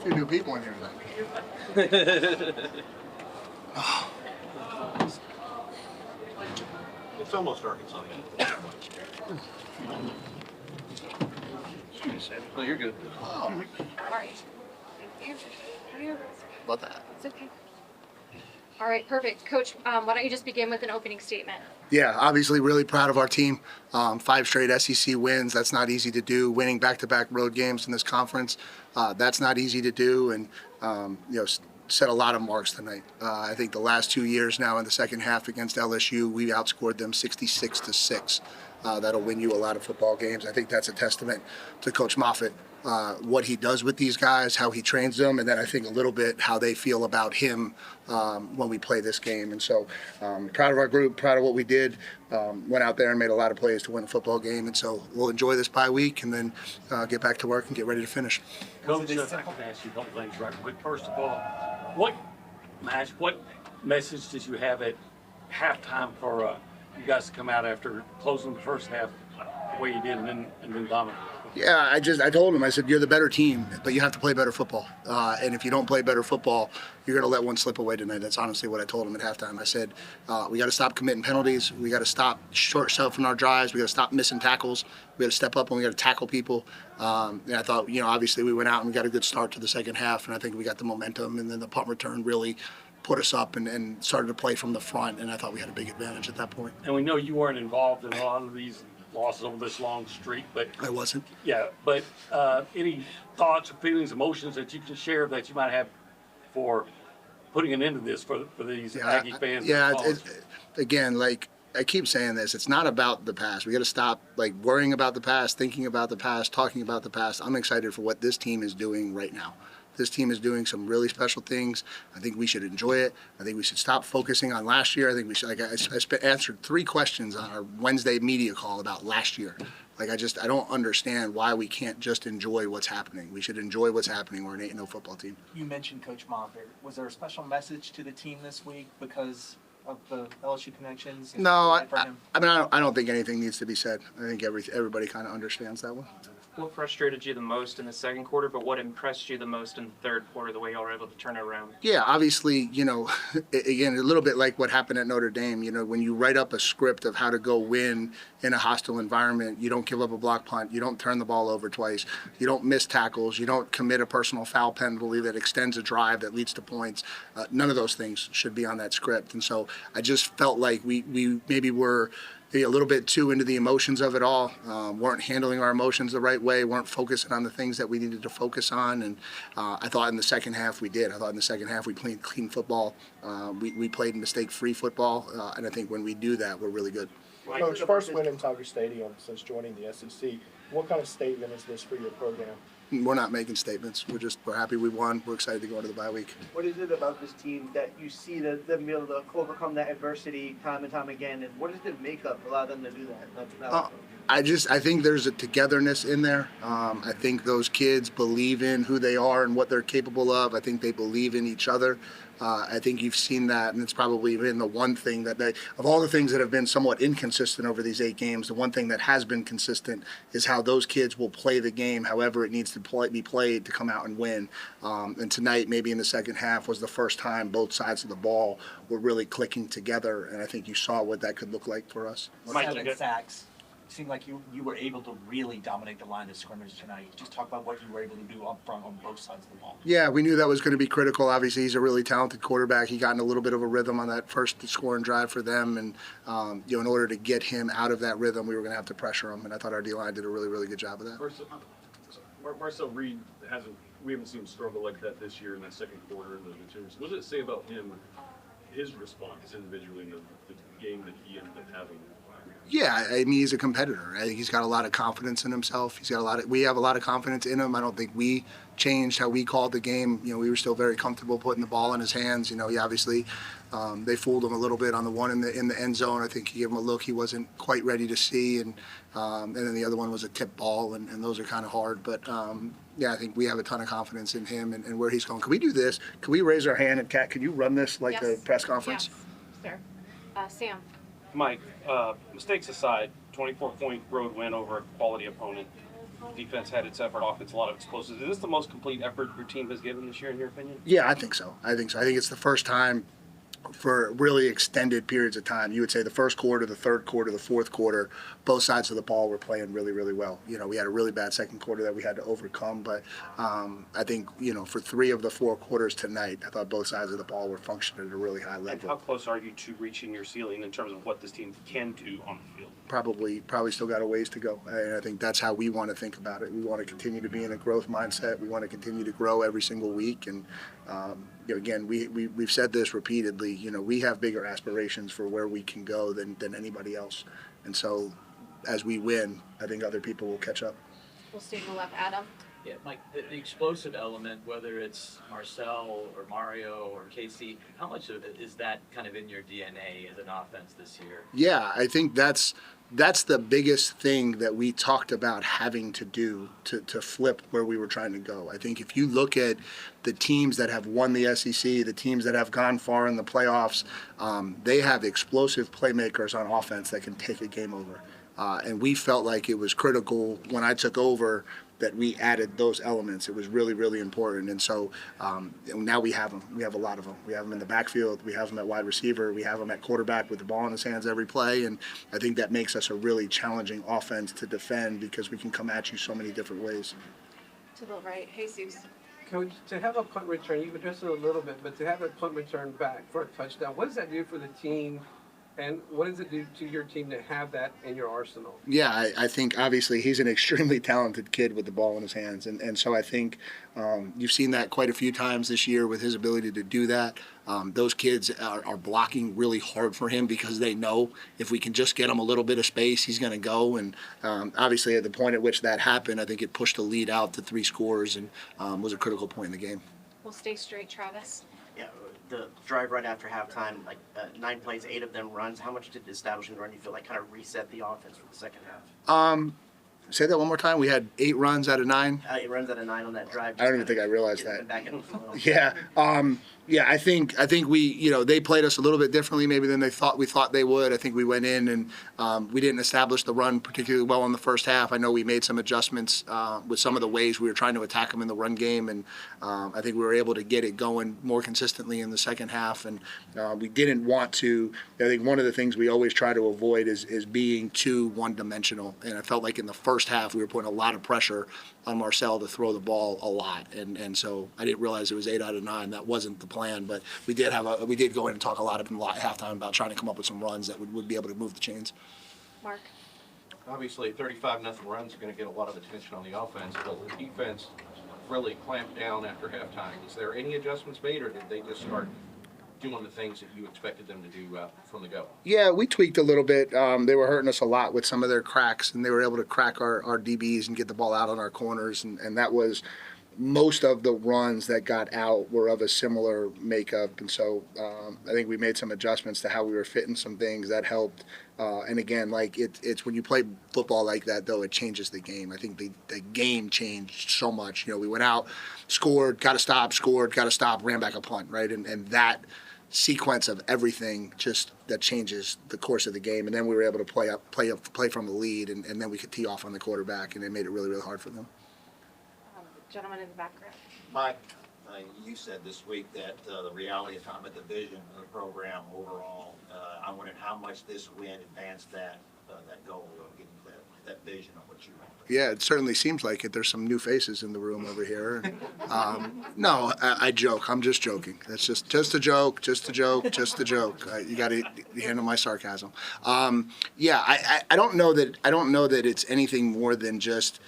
few new people in here tonight. It's almost Arkansas. No, you're good. Oh, All right. Here. about that. It's okay. All right, perfect. Coach, why don't you just begin with an opening statement? Yeah, obviously really proud of our team. 5 straight SEC wins. That's not easy to do. Winning back-to-back road games in this conference, that's not easy to do. And, set a lot of marks tonight. I think the last 2 years now in the second half against LSU, we outscored them 66-6. That'll win you a lot of football games. I think that's a testament to Coach Moffitt, what he does with these guys, how he trains them, and then I think a little bit how they feel about him when we play this game. And so proud of our group, proud of what we did. Went out there and made a lot of plays to win a football game. And so we'll enjoy this bye week and then get back to work and get ready to finish. Coach, I have to ask you a couple things right quick. First of all, what message did you have at halftime for you guys to come out after closing the first half the way you did and then dominate? Yeah, I told him, I said, you're the better team, but you have to play better football. And if you don't play better football, you're going to let one slip away tonight. That's honestly what I told him at halftime. I said, we got to stop committing penalties. We got to stop short selling our drives. We got to stop missing tackles. We got to step up and we got to tackle people. And I thought, obviously we went out and we got a good start to the second half, and I think we got the momentum. And then the punt return really put us up and started to play from the front, and I thought we had a big advantage at that point. And we know you weren't involved in a lot of these losses over this long streak, but I wasn't. yeah. But any thoughts or feelings, emotions that you can share that you might have for putting an end to this for these Aggie fans? Yeah, again, like I keep saying this, it's not about the past. We got to stop worrying about the past, thinking about the past, talking about the past. I'm excited for what this team is doing right now. This team is doing some really special things. I think we should enjoy it. I think we should stop focusing on last year. I think we should. I answered 3 questions on our Wednesday media call about last year. I don't understand why we can't just enjoy what's happening. We should enjoy what's happening. We're an 8-0 football team. You mentioned Coach Moffitt. Was there a special message to the team this week because of the LSU connections? No, I don't think anything needs to be said. I think everybody kind of understands that one. What frustrated you the most in the second quarter, but what impressed you the most in the third quarter, the way y'all were able to turn it around? Yeah, obviously, again, a little bit like what happened at Notre Dame. When you write up a script of how to go win in a hostile environment, you don't give up a block punt, you don't turn the ball over twice, you don't miss tackles, you don't commit a personal foul penalty that extends a drive that leads to points. None of those things should be on that script. And so I just felt like we maybe were a little bit too into the emotions of it all, weren't handling our emotions the right way, weren't focusing on the things that we needed to focus on. And I thought in the second half we did. I thought in the second half we played clean football. We played mistake-free football, and I think when we do that, we're really good. Coach, first win in Tiger Stadium since joining the SEC. What kind of statement is this for your program? We're not making statements. We're happy we won. We're excited to go into the bye week. What is it about this team that you see them be able to overcome that adversity time and time again? And what does the makeup allow them to do that? I think there's a togetherness in there. I think those kids believe in who they are and what they're capable of. I think they believe in each other. I think you've seen that, and it's probably been the one thing that of all the things that have been somewhat inconsistent over these 8 games, the one thing that has been consistent is how those kids will play the game however it needs to be played to come out and win. And tonight, maybe in the second half, was the first time both sides of the ball were really clicking together, and I think you saw what that could look like for us. 7 sacks. It seemed like you were able to really dominate the line of scrimmage tonight. Just talk about what you were able to do up front on both sides of the ball. Yeah, we knew that was going to be critical. Obviously, he's a really talented quarterback. He got in a little bit of a rhythm on that first scoring drive for them, and in order to get him out of that rhythm, we were going to have to pressure him. And I thought our D-line did a really, really good job of that. Marcel Reed we haven't seen him struggle like that this year in that second quarter in those materials. What does it say about him, his response individually in the game that he ended up having? Yeah, I mean, he's a competitor. I think he's got a lot of confidence in himself. We have a lot of confidence in him. I don't think we changed how we called the game. We were still very comfortable putting the ball in his hands. He obviously they fooled him a little bit on the one in the end zone. I think he gave him a look he wasn't quite ready to see, and then the other one was a tip ball, and those are kind of hard. But yeah, I think we have a ton of confidence in him and where he's going. Can we do this? Can we raise our hand? And Kat, can you run this like a press conference? Yes, sir. Sam. Mike, mistakes aside, 24-point road win over a quality opponent. defense had its effort, offense, a lot of explosives. Is this the most complete effort your team has given this year, in your opinion? Yeah, I think so. I think it's the first time for really extended periods of time. You would say the first quarter, the third quarter, the fourth quarter, both sides of the ball were playing really, really well. You know, we had a really bad second quarter that we had to overcome, but I think, you know, for 3 of the 4 quarters tonight, I thought both sides of the ball were functioning at a really high And level. how close are you to reaching your ceiling in terms of what this team can do on the field? Probably still got a ways to go. And I think that's how we want to think about it. We want to continue to be in a growth mindset. We want to continue to grow every single week. And you know, again, we've said this repeatedly. You know, we have bigger aspirations for where we can go than anybody else. And so, as we win, I think other people will catch up. We'll stay to the left, Adam. Yeah, Mike, the explosive element, whether it's Marcel or Mario or Casey, how much of it is that kind of in your DNA as an offense this year? Yeah, I think that's the biggest thing that we talked about having to do to flip where we were trying to go. I think if you look at the teams that have won the SEC, the teams that have gone far in the playoffs, they have explosive playmakers on offense that can take a game over. And we felt like it was critical when I took over that we added those elements. It was really, really important. And so now we have them. We have a lot of them. We have them in the backfield. We have them at wide receiver. We have them at quarterback with the ball in his hands every play. And I think that makes us a really challenging offense to defend because we can come at you so many different ways. To the right, Jesus. Coach, to have a punt return, you've addressed it a little bit, but to have a punt return back for a touchdown, what does that do for the team? And what does it do to your team to have that in your arsenal? Yeah, I think obviously he's an extremely talented kid with the ball in his hands. And so I think you've seen that quite a few times this year with his ability to do that. Those kids are blocking really hard for him because they know if we can just get him a little bit of space, he's going to go. And obviously at the point at which that happened, I think it pushed the lead out to 3 scores and was a critical point in the game. We'll stay straight, Travis. Yeah, the drive right after halftime, like 9 plays, 8 of them runs. How much did establishing the run you feel like kind of reset the offense for the second half? Say that one more time. We had 8 runs out of 9. 8 runs out of 9 on that drive. I don't even think I realized that. Back in the flow. Yeah. Yeah, I think we, you know, they played us a little bit differently maybe than we thought they would. I think we went in and we didn't establish the run particularly well in the first half. I know we made some adjustments with some of the ways we were trying to attack them in the run game, and I think we were able to get it going more consistently in the second half. And we didn't want to. I think one of the things we always try to avoid is being too one-dimensional. And I felt like in the first half we were putting a lot of pressure on Marcel to throw the ball a lot, and so I didn't realize it was 8 out of 9. That wasn't the plan, but we did go in and talk a lot at halftime about trying to come up with some runs that would be able to move the chains. Mark. Obviously, 35-0 runs are going to get a lot of attention on the offense, but the defense really clamped down after halftime. Is there any adjustments made, or did they just start doing the things that you expected them to do from the go? Yeah, we tweaked a little bit. They were hurting us a lot with some of their cracks, and they were able to crack our DBs and get the ball out on our corners, and that was most of the runs that got out were of a similar makeup. And so I think we made some adjustments to how we were fitting some things that helped. And again, like it's when you play football like that, though, it changes the game. I think the game changed so much. You know, we went out, scored, got to stop, ran back a punt, right? And that sequence of everything just that changes the course of the game. And then we were able to play from the lead, and then we could tee off on the quarterback, and it made it really, really hard for them. Gentleman in the background. Mike, you said this week that the reality is talking about the vision of the program overall. I wondered how much this win advanced that goal of getting that vision of what you want. Yeah, it certainly seems like it. There's some new faces in the room over here. No, I joke. I'm just joking. That's just a joke. Just a joke. You got to handle my sarcasm. Yeah, I don't know that it's anything more than just.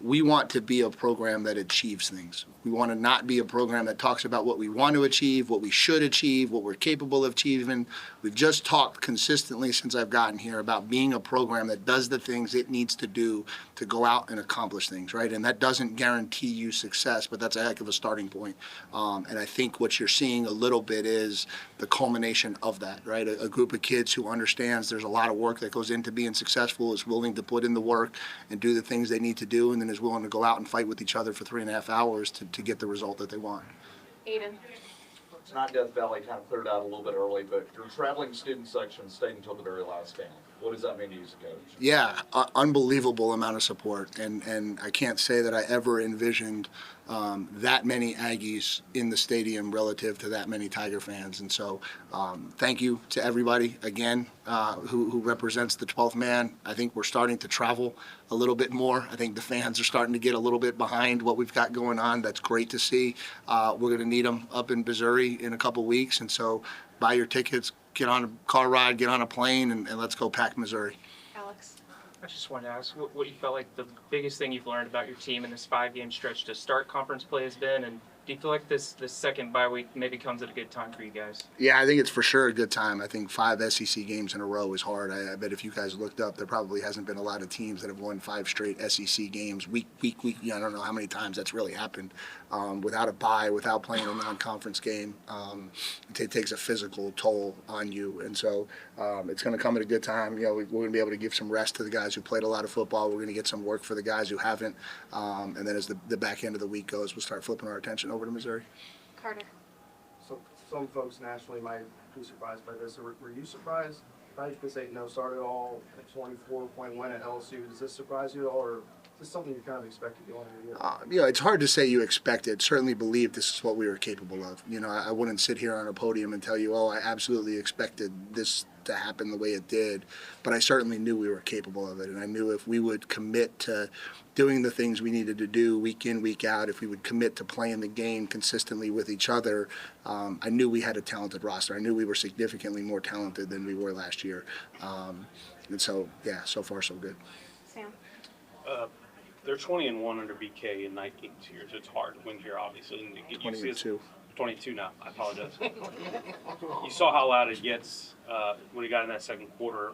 We want to be a program that achieves things. We want to not be a program that talks about what we want to achieve, what we should achieve, what we're capable of achieving. We've just talked consistently since I've gotten here about being a program that does the things it needs to do to go out and accomplish things, right? And that doesn't guarantee you success, but that's a heck of a starting point. And I think what you're seeing a little bit is the culmination of that, right? A group of kids who understands there's a lot of work that goes into being successful, is willing to put in the work and do the things they need to do, and then is willing to go out and fight with each other for 3.5 hours to get the result that they want. Aiden. It's not Death Valley, kind of cleared out a little bit early, but your traveling student section stayed until the very last game. What does that mean to you as a coach? Yeah, unbelievable amount of support, and I can't say that I ever envisioned that many Aggies in the stadium relative to that many Tiger fans. And so thank you to everybody again who represents the 12th man. I think we're starting to travel a little bit more. I think the fans are starting to get a little bit behind what we've got going on. That's great to see. We're going to need them up in Missouri in a couple weeks, and so buy your tickets, get on a car ride, get on a plane, and let's go pack Missouri. Alex? I just wanted to ask what you felt like the biggest thing you've learned about your team in this 5-game stretch to start conference play has been, and do you feel like this second bye week maybe comes at a good time for you guys? Yeah, I think it's for sure a good time. I think 5 SEC games in a row is hard. I bet if you guys looked up, there probably hasn't been a lot of teams that have won 5 straight SEC games week. Yeah, I don't know how many times that's really happened without a bye, without playing a non-conference game. It takes a physical toll on you, and so it's going to come at a good time. You know, we're going to be able to give some rest to the guys who played a lot of football. We're going to get some work for the guys who haven't, and then as the back end of the week goes, we'll start flipping our attention over to Missouri. Carter? So some folks nationally might be surprised by this. Were you surprised? Probably could say no start at all. A 24-point win at LSU. Does this surprise you at all, or is this something you kind of expected going into the year? You know, it's hard to say you expected. Certainly believed this is what we were capable of. You know, I wouldn't sit here on a podium and tell you, oh, I absolutely expected this to happen the way it did, but I certainly knew we were capable of it, and I knew if we would commit to doing the things we needed to do week in, week out, if we would commit to playing the game consistently with each other, I knew we had a talented roster. I knew we were significantly more talented than we were last year. And so, yeah, so far so good. Sam? They're 20-1 under BK in 19 years. It's hard to win here, obviously. And you 22. 22 now. I apologize. You saw how loud it gets when he got in that second quarter.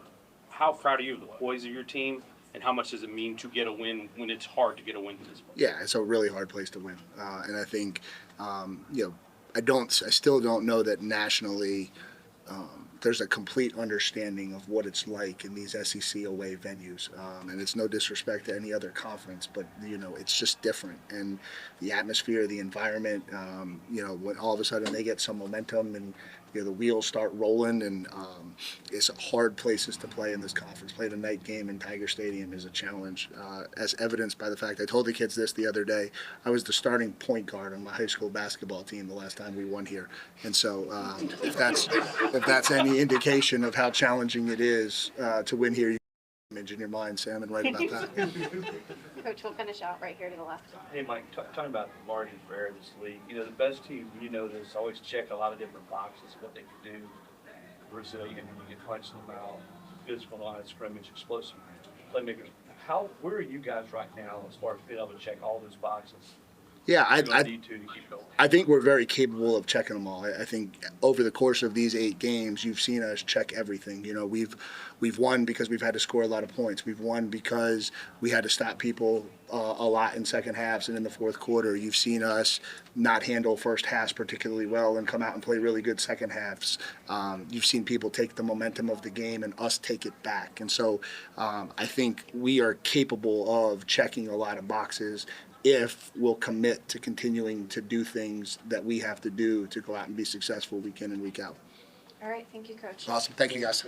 How proud are you of the poise of your team, and how much does it mean to get a win when it's hard to get a win in this place? Yeah, it's a really hard place to win, and I think you know, I still don't know that nationally there's a complete understanding of what it's like in these SEC away venues, and it's no disrespect to any other conference, but you know, it's just different, and the atmosphere, the environment, you know, when all of a sudden they get some momentum and you know, the wheels start rolling, and it's hard places to play in this conference. Playing a night game in Tiger Stadium is a challenge, as evidenced by the fact I told the kids this the other day. I was the starting point guard on my high school basketball team the last time we won here, and so if that's any indication of how challenging it is to win here, you can image in your mind, Sam, and write about that. Coach, we'll finish out right here to the left. Hey, Mike, talking about the margin for error in this league, you know, the best team, you know this, always check a lot of different boxes, what they can do. Resilient, when you get punched in the mouth, physical line of scrimmage, explosive playmakers. Where are you guys right now as far as being able to check all those boxes? Yeah, I need to keep going. I think we're very capable of checking them all. I think over the course of these 8 games, you've seen us check everything. You know, we've won because we've had to score a lot of points. We've won because we had to stop people a lot in second halves and in the fourth quarter. You've seen us not handle first halves particularly well and come out and play really good second halves. You've seen people take the momentum of the game and us take it back. And so I think we are capable of checking a lot of boxes if we'll commit to continuing to do things that we have to do to go out and be successful week in and week out. All right, thank you, Coach. Awesome. Thank you, guys.